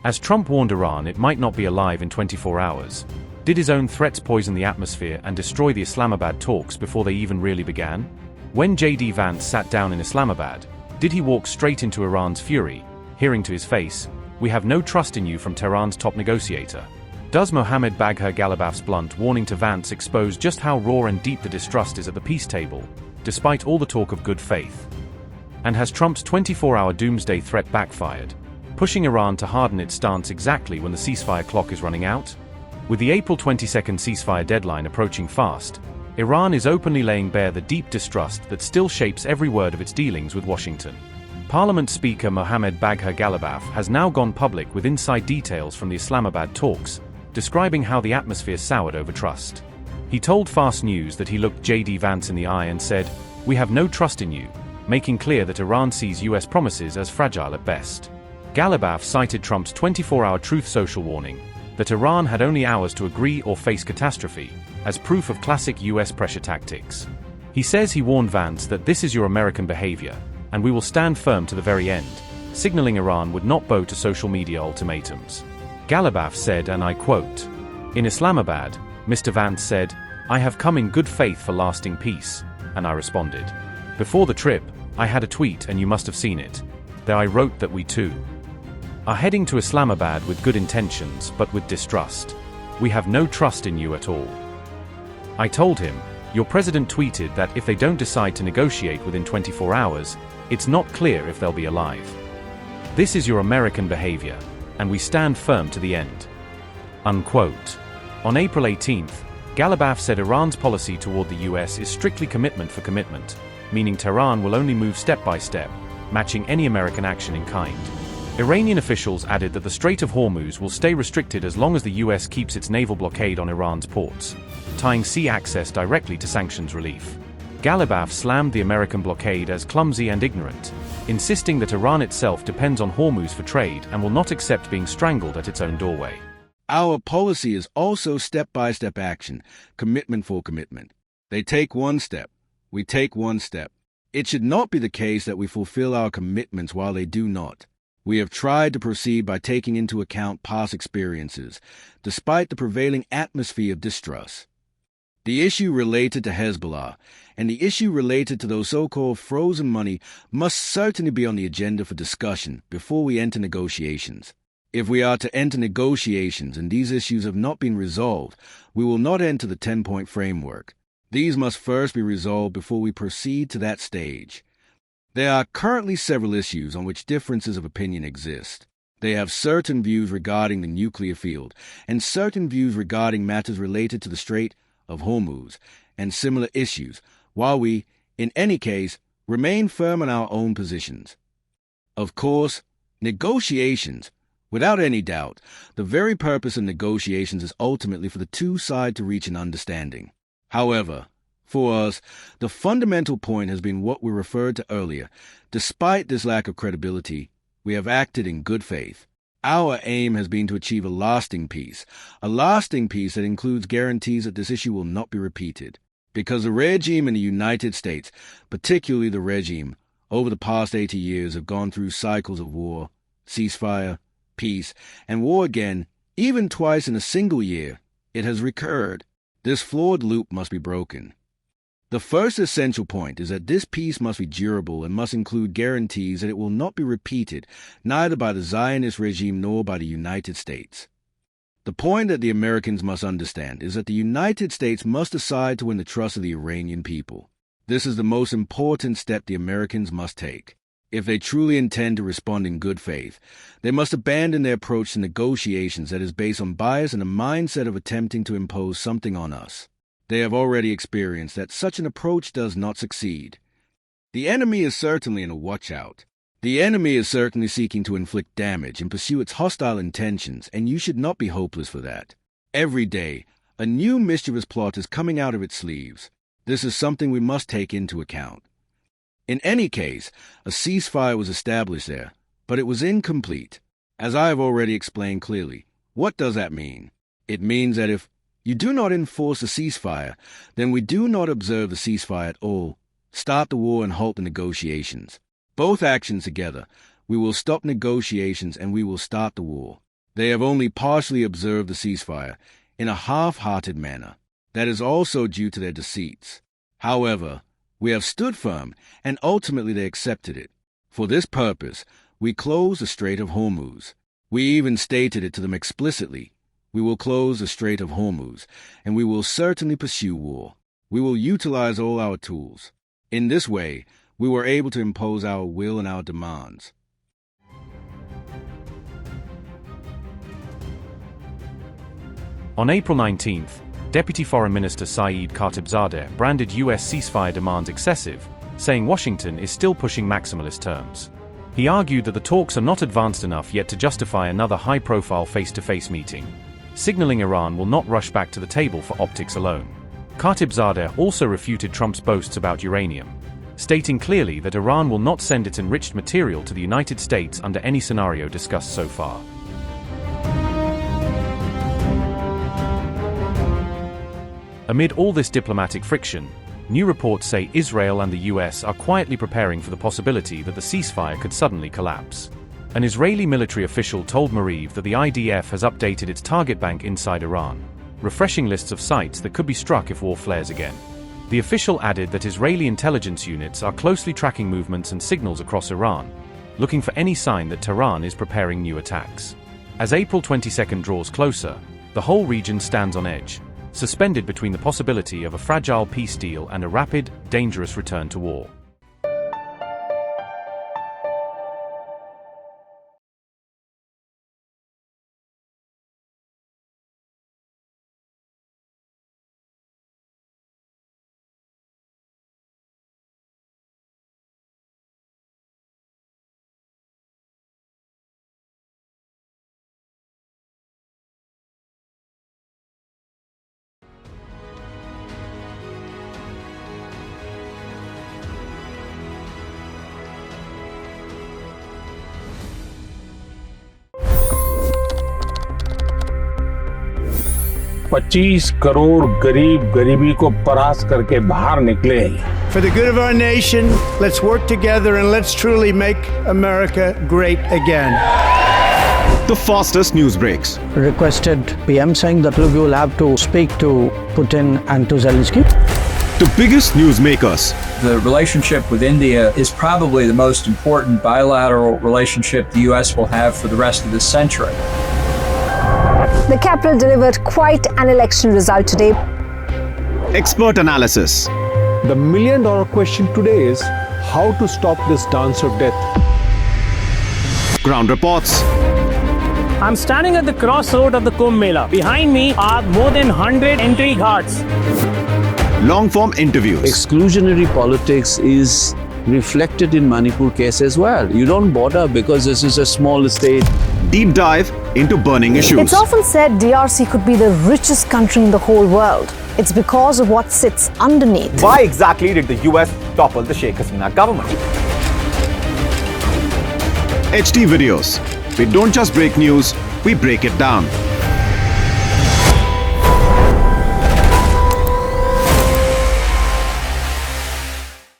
As Trump warned Iran it might not be alive in 24 hours, did his own threats poison the atmosphere and destroy the Islamabad talks before they even really began? When JD Vance sat down in Islamabad, did he walk straight into Iran's fury, hearing to his face, "We have no trust in you" from Tehran's top negotiator? Does Mohammad Bagher Ghalibaf's blunt warning to Vance expose just how raw and deep the distrust is at the peace table, despite all the talk of good faith? And has Trump's 24-hour doomsday threat backfired, pushing Iran to harden its stance exactly when the ceasefire clock is running out? With the April 22nd ceasefire deadline approaching fast, Iran is openly laying bare the deep distrust that still shapes every word of its dealings with Washington. Parliament Speaker Mohammad Bagher Ghalibaf has now gone public with inside details from the Islamabad talks, describing how the atmosphere soured over trust. He told Fast News that he looked JD Vance in the eye and said, "We have no trust in you," making clear that Iran sees US promises as fragile at best. Ghalibaf cited Trump's 24-hour Truth Social warning, that Iran had only hours to agree or face catastrophe, as proof of classic US pressure tactics. He says he warned Vance that this is your American behavior, and we will stand firm to the very end, signaling Iran would not bow to social media ultimatums. Ghalibaf said, and I quote, "In Islamabad, Mr. Vance said, 'I have come in good faith for lasting peace,' and I responded. Before the trip, I had a tweet and you must have seen it. There I wrote that we too are heading to Islamabad with good intentions but with distrust. We have no trust in you at all." I told him, "Your president tweeted that if they don't decide to negotiate within 24 hours, it's not clear if they'll be alive. This is your American behavior, and we stand firm to the end." Unquote. On April 18th, Ghalibaf said Iran's policy toward the US is strictly commitment for commitment, meaning Tehran will only move step by step, matching any American action in kind. Iranian officials added that the Strait of Hormuz will stay restricted as long as the US keeps its naval blockade on Iran's ports, tying sea access directly to sanctions relief. Ghalibaf slammed the American blockade as clumsy and ignorant, insisting that Iran itself depends on Hormuz for trade and will not accept being strangled at its own doorway. Our policy is also step-by-step action, commitment for commitment. They take one step, we take one step. It should not be the case that we fulfill our commitments while they do not. We have tried to proceed by taking into account past experiences, despite the prevailing atmosphere of distrust. The issue related to Hezbollah and the issue related to those so-called frozen money must certainly be on the agenda for discussion before we enter negotiations. If we are to enter negotiations and these issues have not been resolved, we will not enter the 10-point framework. These must first be resolved before we proceed to that stage. There are currently several issues on which differences of opinion exist. They have certain views regarding the nuclear field and certain views regarding matters related to the Strait of Hormuz and similar issues, while we, in any case, remain firm in our own positions. Of course, negotiations, without any doubt, the very purpose of negotiations is ultimately for the two sides to reach an understanding. However, for us, the fundamental point has been what we referred to earlier. Despite this lack of credibility, we have acted in good faith. Our aim has been to achieve a lasting peace that includes guarantees that this issue will not be repeated. Because the regime in the United States, particularly the regime, over the past 80 years have gone through cycles of war, ceasefire, peace, and war again, even twice in a single year, it has recurred. This flawed loop must be broken. The first essential point is that this peace must be durable and must include guarantees that it will not be repeated, neither by the Zionist regime nor by the United States. The point that the Americans must understand is that the United States must decide to win the trust of the Iranian people. This is the most important step the Americans must take. If they truly intend to respond in good faith, they must abandon their approach to negotiations that is based on bias and a mindset of attempting to impose something on us. They have already experienced that such an approach does not succeed. The enemy is certainly in a watch-out. The enemy is certainly seeking to inflict damage and pursue its hostile intentions, and you should not be hopeless for that. Every day, a new mischievous plot is coming out of its sleeves. This is something we must take into account. In any case, a ceasefire was established there, but it was incomplete. As I have already explained clearly, what does that mean? It means that if you do not enforce a ceasefire, then we do not observe the ceasefire at all, start the war and halt the negotiations. Both actions together, we will stop negotiations and we will start the war. They have only partially observed the ceasefire in a half-hearted manner. That is also due to their deceits. However, we have stood firm, and ultimately they accepted it. For this purpose, we closed the Strait of Hormuz. We even stated it to them explicitly. We will close the Strait of Hormuz, and we will certainly pursue war. We will utilize all our tools. In this way, we were able to impose our will and our demands. On April 19th, Deputy Foreign Minister Saeed Khatibzadeh branded U.S. ceasefire demands excessive, saying Washington is still pushing maximalist terms. He argued that the talks are not advanced enough yet to justify another high-profile face-to-face meeting, signaling Iran will not rush back to the table for optics alone. Khatibzadeh also refuted Trump's boasts about uranium, stating clearly that Iran will not send its enriched material to the United States under any scenario discussed so far. Amid all this diplomatic friction, new reports say Israel and the US are quietly preparing for the possibility that the ceasefire could suddenly collapse. An Israeli military official told Mariv that the IDF has updated its target bank inside Iran, refreshing lists of sites that could be struck if war flares again. The official added that Israeli intelligence units are closely tracking movements and signals across Iran, looking for any sign that Tehran is preparing new attacks. As April 22 draws closer, the whole region stands on edge, suspended between the possibility of a fragile peace deal and a rapid, dangerous return to war. $25 crore गरीब गरीबी को परास्त करके बाहर निकले। For the good of our nation, let's work together and let's truly make America great again. The fastest news breaks. Requested PM saying that look, you will have to speak to Putin and to Zelensky. The biggest newsmakers. The relationship with India is probably the most important bilateral relationship the US will have for the rest of this century. The capital delivered quite an election result today. Expert analysis. The million-dollar question today is how to stop this dance of death. Ground reports. I'm standing at the crossroad of the Kumbh Mela. Behind me are more than 100 entry ghats. Long-form interviews. Exclusionary politics is reflected in Manipur case as well. You don't bother because this is a small state. Deep dive into burning issues. It's often said DRC could be the richest country in the whole world. It's because of what sits underneath. Why exactly did the US topple the Sheikh Hasina government? HT videos. We don't just break news, we break it down.